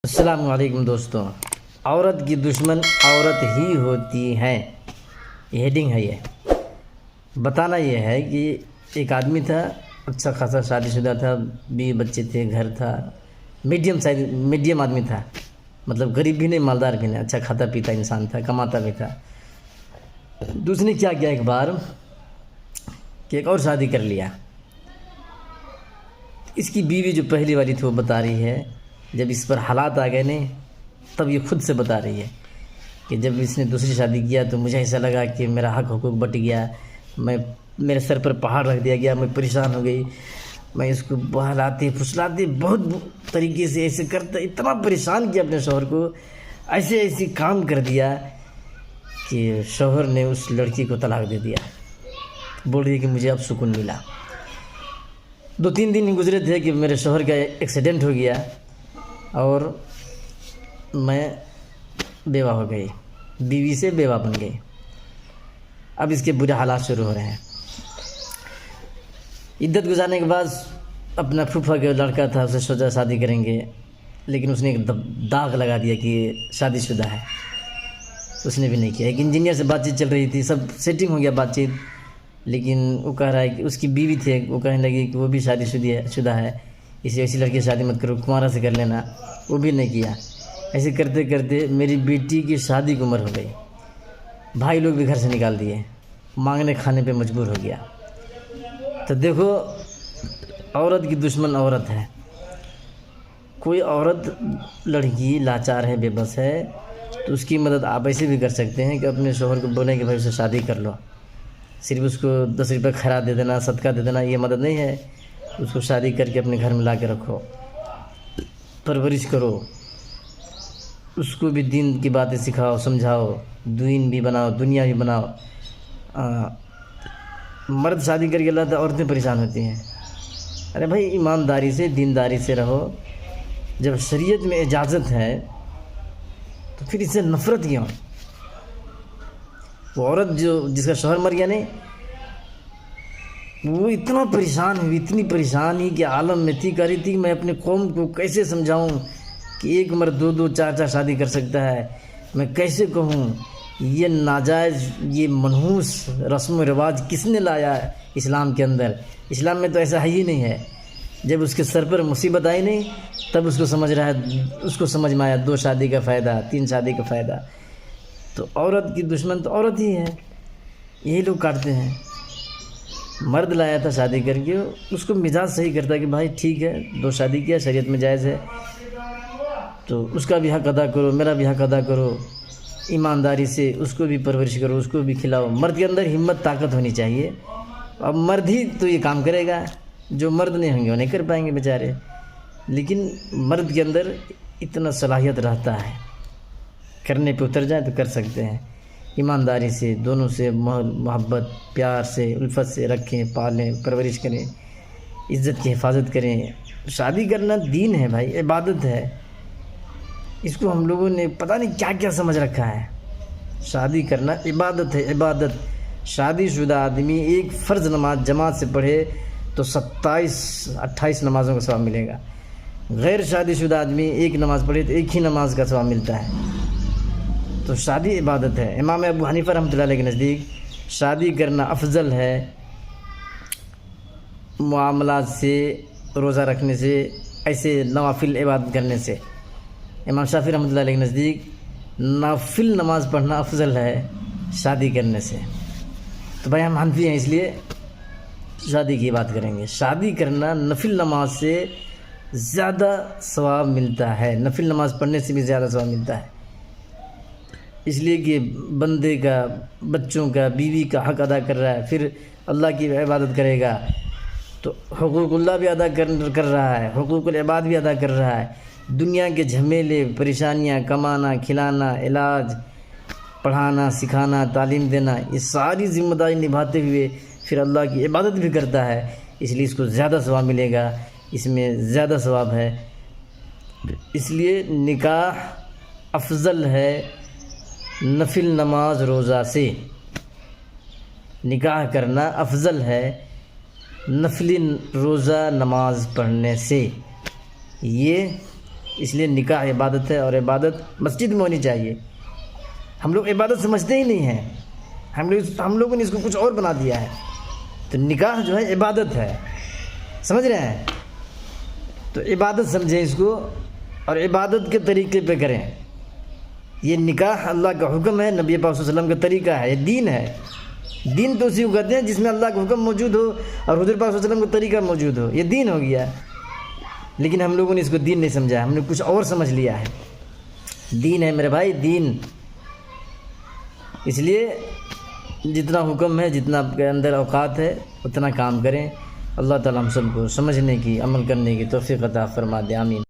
السلام علیکم دوستوں، عورت کی دشمن عورت ہی ہوتی ہے، یہ ہیڈنگ ہے۔ یہ بتانا یہ ہے کہ ایک آدمی تھا، اچھا خاصا شادی شدہ تھا، 20 بچے تھے، گھر تھا، میڈیم آدمی تھا، مطلب غریب بھی نہیں مالدار بھی نہیں، اچھا کھاتا پیتا انسان تھا، کماتا بھی تھا۔ دوسرے نے کیا کیا ایک بار کہ ایک اور شادی کر لیا۔ اس کی بیوی جو پہلی والی تھی وہ بتا رہی ہے، جب اس پر حالات آ گئے نہیں تب یہ خود سے بتا رہی ہے کہ جب اس نے دوسری شادی کیا تو مجھے ایسا لگا کہ میرا حق حقوق بٹ گیا، میرے سر پر پہاڑ رکھ دیا گیا، میں پریشان ہو گئی، میں اس کو بہلاتی پھسلاتی بہت طریقے سے ایسے کرتا، اتنا پریشان کیا اپنے شوہر کو، ایسے کام کر دیا کہ شوہر نے اس لڑکی کو طلاق دے دیا۔ بول رہی ہے کہ مجھے اب سکون ملا۔ 2-3 دن گزرے تھے کہ میرے شوہر کا ایکسیڈنٹ ہو گیا اور میں بیوہ ہو گئی، بیوی سے بیوہ بن گئی۔ اب اس کے برے حالات شروع ہو رہے ہیں۔ عدت گزارنے کے بعد اپنا پھوپھا کا لڑکا تھا، اسے سوچا شادی کریں گے، لیکن اس نے ایک داغ لگا دیا کہ شادی شدہ ہے، اس نے بھی نہیں کیا۔ ایک انجینئر سے بات چیت چل رہی تھی، سب سیٹنگ ہو گیا بات چیت، لیکن وہ کہہ رہا ہے کہ اس کی بیوی تھی، وہ کہنے لگی کہ وہ بھی شادی شدہ ہے، ایسی لڑکی سے شادی مت کرو، کمارا سے کر لینا، وہ بھی نہیں کیا۔ ایسے کرتے کرتے میری بیٹی کی شادی کی عمر ہو گئی، بھائی لوگ بھی گھر سے نکال دیے، مانگنے کھانے پہ مجبور ہو گیا۔ تو دیکھو، عورت کی دشمن عورت ہے۔ کوئی عورت لڑکی لاچار ہے، بے بس ہے، تو اس کی مدد آپ ایسے بھی کر سکتے ہیں کہ اپنے شوہر کو بولیں کہ بھائی اسے شادی کر لو، صرف اس کو 10 روپے خیرات دے دینا، صدقہ دے دینا، یہ مدد نہیں ہے۔ اس کو شادی کر کے اپنے گھر میں لا کے رکھو، پرورش کرو، اس کو بھی دین کی باتیں سکھاؤ، سمجھاؤ، دین بھی بناؤ، دنیا بھی بناؤ۔ مرد شادی کر کے لاتا، عورتیں پریشان ہوتی ہیں۔ ارے بھائی، ایمانداری سے، دینداری سے رہو۔ جب شریعت میں اجازت ہے تو پھر اس سے نفرت کیوں؟ وہ عورت جس کا شوہر مر گیا نہیں، وہ اتنا پریشان ہوئی، اتنی پریشانی کہ عالم میں تھی، کہہ رہی تھی کہ میں اپنے قوم کو کیسے سمجھاؤں کہ ایک مرد 2 4 شادی کر سکتا ہے، میں کیسے کہوں یہ ناجائز، یہ منحوس رسم و رواج کس نے لایا ہے اسلام کے اندر؟ اسلام میں تو ایسا ہے ہی نہیں ہے۔ جب اس کے سر پر مصیبت آئی نہیں تب اس کو سمجھ میں آیا 2 شادی کا فائدہ، 3 شادی کا فائدہ۔ تو عورت کی دشمن تو عورت ہی ہے، یہی لوگ کاٹتے ہیں۔ مرد لایا تھا شادی کر کے، اس کو مزاج صحیح کرتا کہ بھائی ٹھیک ہے، 2 شادی کیا، شریعت میں جائز ہے، تو اس کا بھی حق ادا کرو، میرا بھی حق ادا کرو، ایمانداری سے اس کو بھی پرورش کرو، اس کو بھی کھلاؤ۔ مرد کے اندر ہمت، طاقت ہونی چاہیے۔ اب مرد ہی تو یہ کام کرے گا، جو مرد نہیں ہوں گے وہ نہیں کر پائیں گے بیچارے۔ لیکن مرد کے اندر اتنا صلاحیت رہتا ہے، کرنے پہ اتر جائیں تو کر سکتے ہیں۔ ایمانداری سے، دونوں سے محبت، پیار سے، الفت سے رکھیں، پالیں، پرورش کریں، عزت کی حفاظت کریں۔ شادی کرنا دین ہے بھائی، عبادت ہے۔ اس کو ہم لوگوں نے پتہ نہیں کیا کیا سمجھ رکھا ہے۔ شادی کرنا عبادت ہے، عبادت۔ شادی شدہ آدمی ایک فرض نماز جماعت سے پڑھے تو 27-28 نمازوں کا ثواب ملے گا۔ غیر شادی شدہ آدمی ایک نماز پڑھے تو ایک ہی نماز کا ثواب ملتا ہے۔ تو شادی عبادت ہے۔ امام ابو حنیفہ رحمۃ اللہ علیہ کے نزدیک شادی کرنا افضل ہے معاملات سے، روزہ رکھنے سے، ایسے نوافل عبادت کرنے سے۔ امام شافعی رحمۃ اللہ علیہ کے نزدیک نافل نماز پڑھنا افضل ہے شادی کرنے سے۔ تو بھائی ہم حنفی ہیں، اس لیے شادی کی بات کریں گے۔ شادی کرنا نفل نماز سے زیادہ ثواب ملتا ہے، نفل نماز پڑھنے سے بھی زیادہ ثواب ملتا ہے، اس لیے کہ بندے کا، بچوں کا، بیوی کا حق ادا کر رہا ہے، پھر اللہ کی عبادت کرے گا تو حقوق اللہ بھی ادا کر رہا ہے، حقوق العباد بھی ادا کر رہا ہے۔ دنیا کے جھمیلے، پریشانیاں، کمانا، کھلانا، علاج، پڑھانا، سکھانا، تعلیم دینا، یہ ساری ذمہ داری نبھاتے ہوئے پھر اللہ کی عبادت بھی کرتا ہے، اس لیے اس کو زیادہ ثواب ملے گا، اس میں زیادہ ثواب ہے۔ اس لیے نکاح افضل ہے نفل نماز روزہ سے۔ نکاح کرنا افضل ہے نفلی روزہ نماز پڑھنے سے۔ یہ اس لیے نکاح عبادت ہے، اور عبادت مسجد میں ہونی چاہیے۔ ہم لوگ عبادت سمجھتے ہی نہیں ہیں، ہم لوگوں نے اس کو کچھ اور بنا دیا ہے۔ تو نکاح جو ہے عبادت ہے، سمجھ رہے ہیں؟ تو عبادت سمجھیں اس کو، اور عبادت کے طریقے پہ کریں۔ یہ نکاح اللہ کا حکم ہے، نبی پاک صلی اللہ علیہ وسلم کا طریقہ ہے، یہ دین ہے۔ دین تو اسی کو کہتے ہیں جس میں اللہ کا حکم موجود ہو اور حضور پاک صلی اللہ علیہ وسلم کا طریقہ موجود ہو، یہ دین ہو گیا۔ لیکن ہم لوگوں نے اس کو دین نہیں سمجھا، ہم نے کچھ اور سمجھ لیا ہے۔ دین ہے میرے بھائی، دین۔ اس لیے جتنا حکم ہے، جتنا آپ کے اندر اوقات ہے، اتنا کام کریں۔ اللہ تعالیٰ ہم سب کو سمجھنے کی، عمل کرنے کی توفیق عطا فرما دے، آمین۔